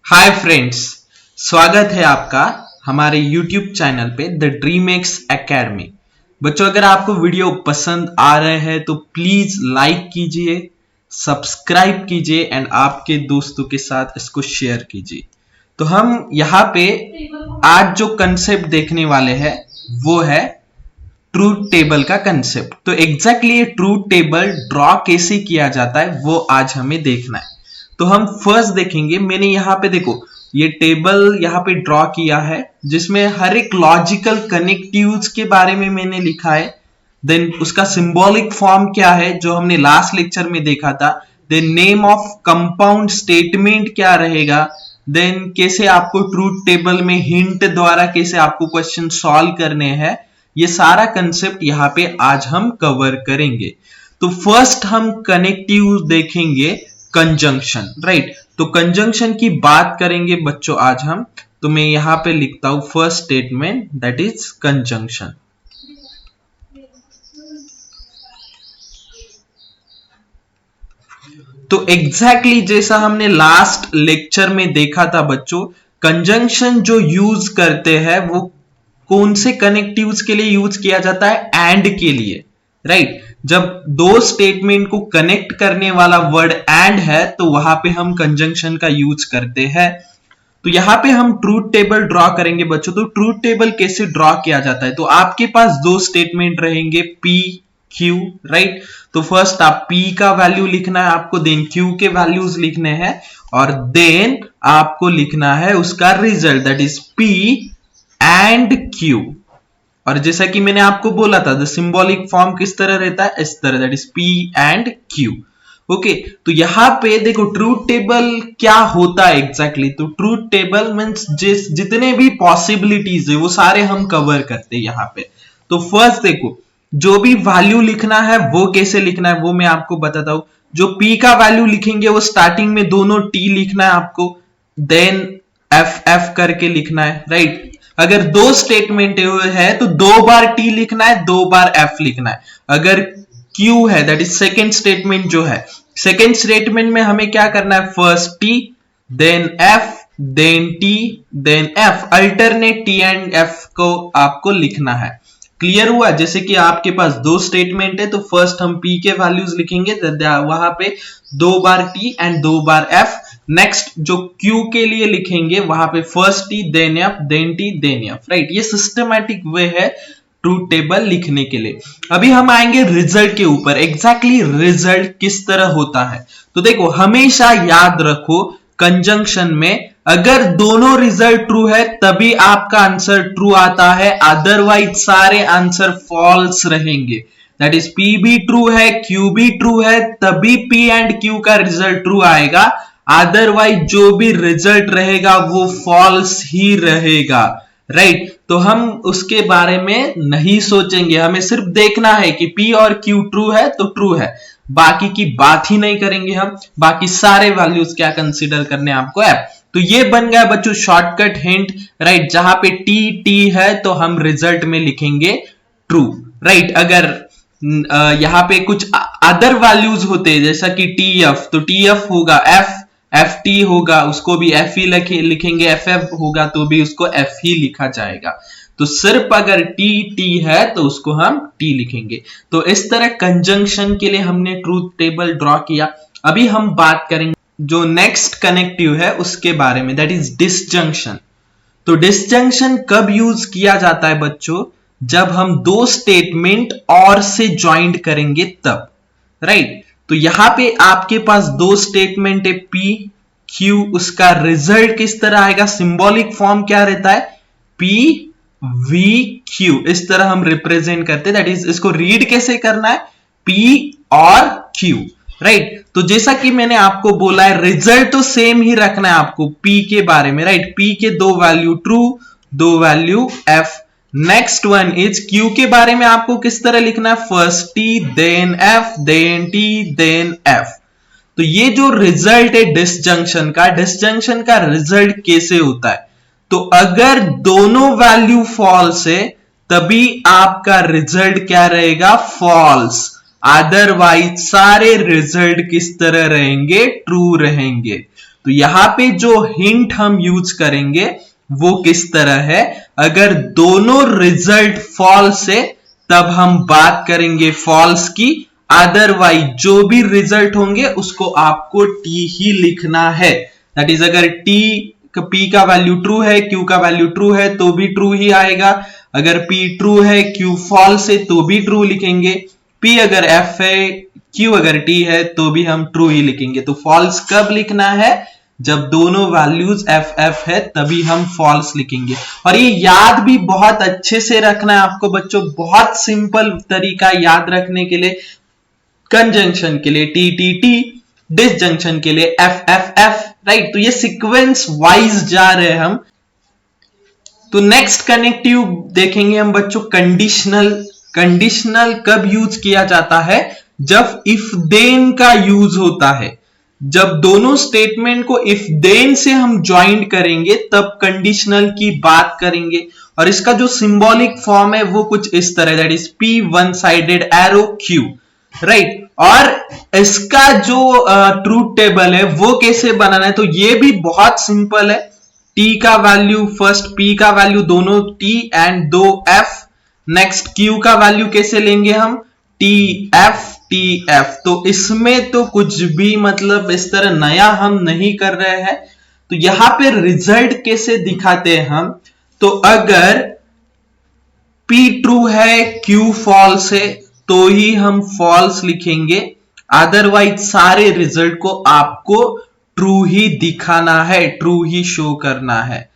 Hi friends, स्वागत है आपका हमारे YouTube चैनल पे द ड्रीमेक्स एकेडमी। बच्चों, अगर आपको वीडियो पसंद आ रहे हैं तो प्लीज लाइक कीजिए, सब्सक्राइब कीजिए एंड आपके दोस्तों के साथ इसको शेयर कीजिए। तो हम यहाँ पे आज जो कंसेप्ट देखने वाले हैं वो है ट्रूथ टेबल का कंसेप्ट। तो एग्जैक्टली ये ट्रूथ टेबल ड्रॉ कैसे किया जाता है वो आज हमें देखना है। तो हम फर्स्ट देखेंगे, मैंने यहाँ पे देखो ये टेबल यहाँ पे ड्रॉ किया है जिसमें हर एक लॉजिकल कनेक्टिव्स के बारे में मैंने लिखा है। देन उसका सिंबॉलिक फॉर्म क्या है जो हमने लास्ट लेक्चर में देखा था। Then name of compound statement क्या रहेगा। देन कैसे आपको ट्रूथ टेबल में हिंट द्वारा कैसे आपको क्वेश्चन सॉल्व करने हैं, ये सारा कंसेप्ट यहाँ पे आज हम कवर करेंगे। तो फर्स्ट हम कनेक्टिव देखेंगे, कंजंक्शन, राइट। तो कंजंक्शन की बात करेंगे बच्चों आज हम। तो मैं यहां पे लिखता हूं first statement, that is conjunction. तो एग्जैक्टली जैसा हमने लास्ट लेक्चर में देखा था बच्चों, कंजंक्शन जो यूज करते हैं वो कौन से कनेक्टिव्स के लिए यूज किया जाता है? एंड के लिए, राइट। जब दो स्टेटमेंट को कनेक्ट करने वाला वर्ड एंड है तो वहां पे हम कंजंक्शन का यूज करते हैं। तो यहां पे हम ट्रूथ टेबल ड्रॉ करेंगे बच्चों। तो ट्रूथ टेबल कैसे ड्रॉ किया जाता है? तो आपके पास दो स्टेटमेंट रहेंगे P Q, राइट। तो फर्स्ट आप P का वैल्यू लिखना है आपको, देन Q के वैल्यूज लिखने हैं और देन आपको लिखना है उसका result, that is P and Q। और जैसा कि मैंने आपको बोला था, द सिंबॉलिक फॉर्म किस तरह रहता है, इस तरह, that is P and Q। Okay, तो यहां पे देखो ट्रूथ टेबल क्या होता है एग्जैक्टली। तो ट्रूथ टेबल मींस जितने भी पॉसिबिलिटीज है वो सारे हम कवर करते हैं यहाँ पे। तो फर्स्ट देखो, जो भी वैल्यू लिखना है वो कैसे लिखना है वो मैं आपको बताता हूं। जो P का वैल्यू लिखेंगे वो स्टार्टिंग में दोनों T लिखना है आपको, देन F करके लिखना है, राइट। अगर दो स्टेटमेंट है तो दो बार T लिखना है, दो बार F लिखना है। अगर Q है, दैट इज सेकेंड स्टेटमेंट जो है, सेकेंड स्टेटमेंट में हमें क्या करना है, first T then F then T then F, alternate T and F को आपको लिखना है। क्लियर हुआ? जैसे कि आपके पास दो स्टेटमेंट है तो फर्स्ट हम P के वैल्यूज लिखेंगे, वहां पे दो बार T एंड दो बार F। नेक्स्ट जो Q के लिए लिखेंगे वहां पे first T then F then T then F, right. ये सिस्टमैटिक वे है ट्रूथ टेबल लिखने के लिए। अभी हम आएंगे रिजल्ट के ऊपर, एग्जैक्टली रिजल्ट किस तरह होता है। तो देखो हमेशा याद रखो, कंजंक्शन में अगर दोनों रिजल्ट ट्रू है तभी आपका आंसर ट्रू आता है, अदरवाइज सारे आंसर फॉल्स रहेंगे। दैट इज P भी ट्रू है, Q भी ट्रू है, तभी P एंड Q का रिजल्ट ट्रू आएगा, अदरवाइज जो भी रिजल्ट रहेगा वो फॉल्स ही रहेगा, राइट। तो हम उसके बारे में नहीं सोचेंगे, हमें सिर्फ देखना है कि P और Q ट्रू है तो ट्रू है, बाकी की बात ही नहीं करेंगे हम। बाकी सारे वैल्यूज क्या कंसीडर करने आपको है। तो ये बन गया बच्चों शॉर्टकट हिंट, राइट। जहां पे T है तो हम रिजल्ट में लिखेंगे ट्रू, राइट। अगर यहां पे कुछ अदर वैल्यूज होते हैं जैसा कि TF, तो TF होगा FT होगा, उसको भी F ही लिखेंगे, FF होगा तो भी उसको F ही लिखा जाएगा। तो सिर्फ अगर T है तो उसको हम T लिखेंगे। तो इस तरह कंजंक्शन के लिए हमने ट्रूथ टेबल ड्रॉ किया। अभी हम बात करेंगे जो नेक्स्ट कनेक्टिव है उसके बारे में, दैट इज डिसजंक्शन। तो डिसजंक्शन कब यूज किया जाता है बच्चों? जब हम दो स्टेटमेंट और से ज्वाइंट करेंगे तब, राइट। तो यहां पे आपके पास दो स्टेटमेंट है P Q, उसका रिजल्ट किस तरह आएगा, सिंबॉलिक फॉर्म क्या रहता है, P V Q, इस तरह हम रिप्रेजेंट करते हैं। दैट इज इसको रीड कैसे करना है, P और Q, राइट। तो जैसा कि मैंने आपको बोला है रिजल्ट तो सेम ही रखना है आपको P के बारे में, राइट। P के दो वैल्यू ट्रू, दो value F। Next one is Q के बारे में आपको किस तरह लिखना है, first T then F then T then F। तो ये जो रिजल्ट है डिसजंक्शन का रिजल्ट कैसे होता है? तो अगर दोनों वैल्यू फॉल्स है तभी आपका रिजल्ट क्या रहेगा, फॉल्स, अदरवाइज सारे रिजल्ट किस तरह रहेंगे, ट्रू रहेंगे। तो तो यहां पे जो हिंट हम यूज करेंगे वो किस तरह है, अगर दोनों रिजल्ट फॉल्स है तब हम बात करेंगे फॉल्स की, अदरवाइज जो भी रिजल्ट होंगे उसको आपको टी ही लिखना है। दैट इज अगर टी पी का वैल्यू ट्रू है, क्यू का वैल्यू ट्रू है तो भी ट्रू ही आएगा, अगर पी ट्रू है क्यू फॉल्स है तो भी ट्रू लिखेंगे, पी अगर एफ है क्यू अगर टी है तो भी हम ट्रू ही लिखेंगे। तो फॉल्स कब लिखना है, जब दोनों वैल्यूज एफ एफ है तभी हम फॉल्स लिखेंगे। और ये याद भी बहुत अच्छे से रखना है आपको बच्चों, बहुत सिंपल तरीका याद रखने के लिए, कंजंक्शन के लिए टी टी टी, डिसजंक्शन के लिए एफ एफ एफ, राइट। तो ये सीक्वेंस वाइज जा रहे हैं हम। तो नेक्स्ट कनेक्टिव देखेंगे हम बच्चों कंडीशनल। कंडीशनल कब यूज किया जाता है, जब इफ देन का यूज होता है, जब दोनों स्टेटमेंट को इफ देन से हम ज्वाइन करेंगे तब कंडीशनल की बात करेंगे। और इसका जो सिंबॉलिक फॉर्म है वो कुछ इस तरह, that is P one sided arrow Q, right. और इसका जो ट्रूथ टेबल है वो कैसे बनाना है, तो ये भी बहुत सिंपल है। टी का वैल्यू फर्स्ट, पी का वैल्यू दोनों टी एंड दो एफ, नेक्स्ट क्यू का वैल्यू कैसे लेंगे हम, टी एफ। तो इसमें तो कुछ भी मतलब इस तरह नया हम नहीं कर रहे हैं। तो यहां पे रिजल्ट कैसे दिखाते हैं हम, तो अगर P ट्रू है Q फॉल्स है तो ही हम फॉल्स लिखेंगे, अदरवाइज सारे रिजल्ट को आपको ट्रू ही दिखाना है, ट्रू ही शो करना है।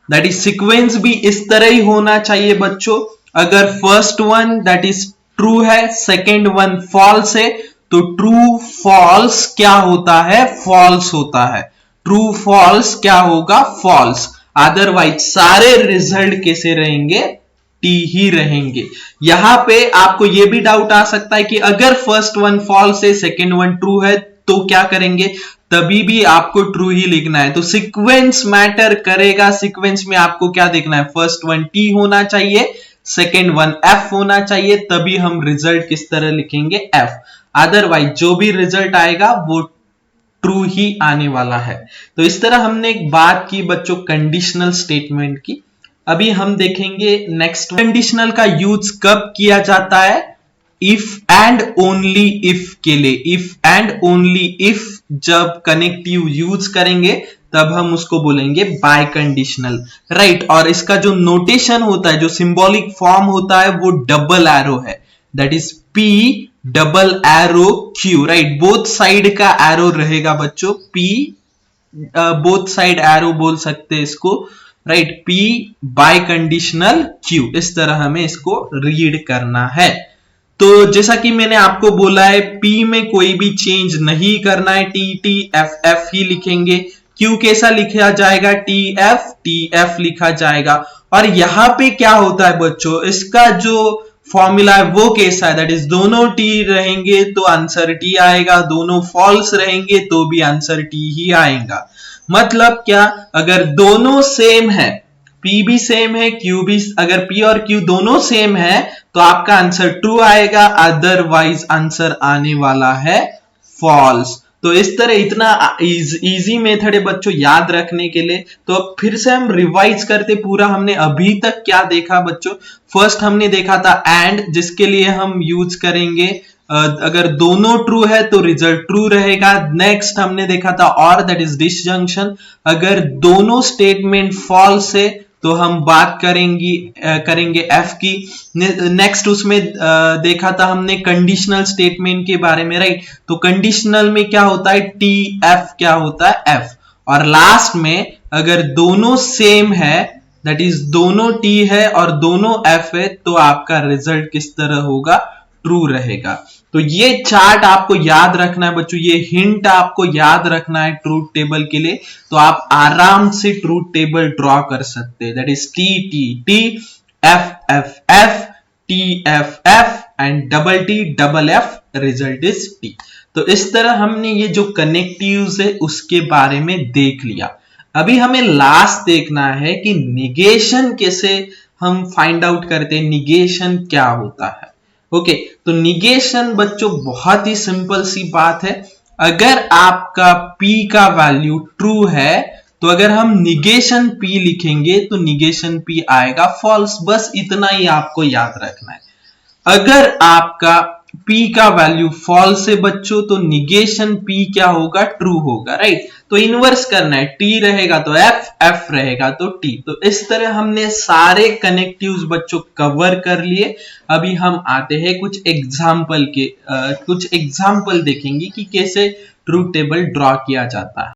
दैट इज सीक्वेंस भी इस तरह ही होना चाहिए बच्चों। अगर first one that is true है, सेकेंड वन फॉल्स है, तो ट्रू फॉल्स क्या होता है, फॉल्स होता है। ट्रू फॉल्स क्या होगा, फॉल्स। अदरवाइज सारे रिजल्ट कैसे रहेंगे, टी ही रहेंगे। यहां पे आपको यह भी डाउट आ सकता है कि अगर फर्स्ट वन फॉल्स है सेकेंड वन ट्रू है तो क्या करेंगे, तभी भी आपको ट्रू ही लिखना है। तो सीक्वेंस मैटर करेगा। सीक्वेंस में आपको क्या देखना है, फर्स्ट वन टी होना चाहिए, सेकेंड वन एफ होना चाहिए, तभी हम रिजल्ट किस तरह लिखेंगे, एफ। अदरवाइज जो भी रिजल्ट आएगा वो ट्रू ही आने वाला है। तो इस तरह हमने एक बात की बच्चों कंडीशनल स्टेटमेंट की। अभी हम देखेंगे नेक्स्ट कंडीशनल का यूज कब किया जाता है, इफ एंड ओनली इफ के लिए। इफ एंड ओनली इफ जब कनेक्टिव यूज करेंगे तब हम उसको बोलेंगे बाय कंडीशनल, राइट। और इसका जो नोटेशन होता है, जो सिंबॉलिक फॉर्म होता है वो डबल एरो है, that is P double arrow Q, right. Both side का एरो रहेगा बच्चों, पी बोथ साइड एरो बोल सकते हैं इसको, right. P bye conditional Q, इस तरह हमें इसको रीड करना है। तो जैसा कि मैंने आपको बोला है, पी में कोई भी चेंज नहीं करना है, टी टी एफ एफ ही लिखेंगे। क्यू कैसा लिखा जाएगा, टी एफ लिखा जाएगा। और यहां पे क्या होता है बच्चों, इसका जो फॉर्मूला है वो कैसा है, दैट इज दोनों टी रहेंगे तो आंसर टी आएगा, दोनों फॉल्स रहेंगे तो भी आंसर टी ही आएगा। मतलब क्या, अगर दोनों सेम है, P भी सेम है Q भी, अगर P और Q दोनों सेम है तो आपका आंसर ट्रू आएगा, अदरवाइज आंसर आने वाला है फॉल्स। तो इस तरह इतना इजी मेथड है बच्चों याद रखने के लिए। तो अब फिर से हम रिवाइज करते पूरा हमने अभी तक क्या देखा बच्चों। फर्स्ट हमने देखा था एंड, जिसके लिए हम यूज करेंगे अगर दोनों ट्रू है तो रिजल्ट ट्रू रहेगा। नेक्स्ट हमने देखा था और, दैट इज डिसजंक्शन, अगर दोनों स्टेटमेंट फॉल्स है तो हम बात करेंगे एफ की। नेक्स्ट उसमें देखा था हमने कंडीशनल स्टेटमेंट के बारे में, राइट। तो कंडीशनल में क्या होता है, टी एफ क्या होता है, एफ। और लास्ट में अगर दोनों सेम है, दैट इज दोनों टी है और दोनों एफ है, तो आपका रिजल्ट किस तरह होगा, ट्रू रहेगा। तो ये चार्ट आपको याद रखना है बच्चों, ये हिंट आपको याद रखना है ट्रूथ टेबल के लिए। तो आप आराम से ट्रूथ टेबल ड्रॉ कर सकते हैं, that is T T T F F F T F F and double T double F, result is T. तो इस तरह हमने ये जो कनेक्टिव्स है उसके बारे में देख लिया। अभी हमें लास्ट देखना है कि निगेशन कैसे हम फाइंड आउट करते हैं, निगेशन क्या होता है। ओके, तो निगेशन बच्चों बहुत ही सिंपल सी बात है। अगर आपका P का वैल्यू ट्रू है तो अगर हम निगेशन P लिखेंगे तो निगेशन P आएगा फॉल्स। बस इतना ही आपको याद रखना है। अगर आपका P का वैल्यू फॉल्स है बच्चों तो निगेशन P क्या होगा, ट्रू होगा, राइट। तो इनवर्स करना है, T रहेगा तो F, F रहेगा तो T। तो इस तरह हमने सारे कनेक्टिव्स बच्चों कवर कर लिए। अभी हम आते हैं कुछ एग्जाम्पल देखेंगे कि कैसे ट्रूथ टेबल ड्रॉ किया जाता है।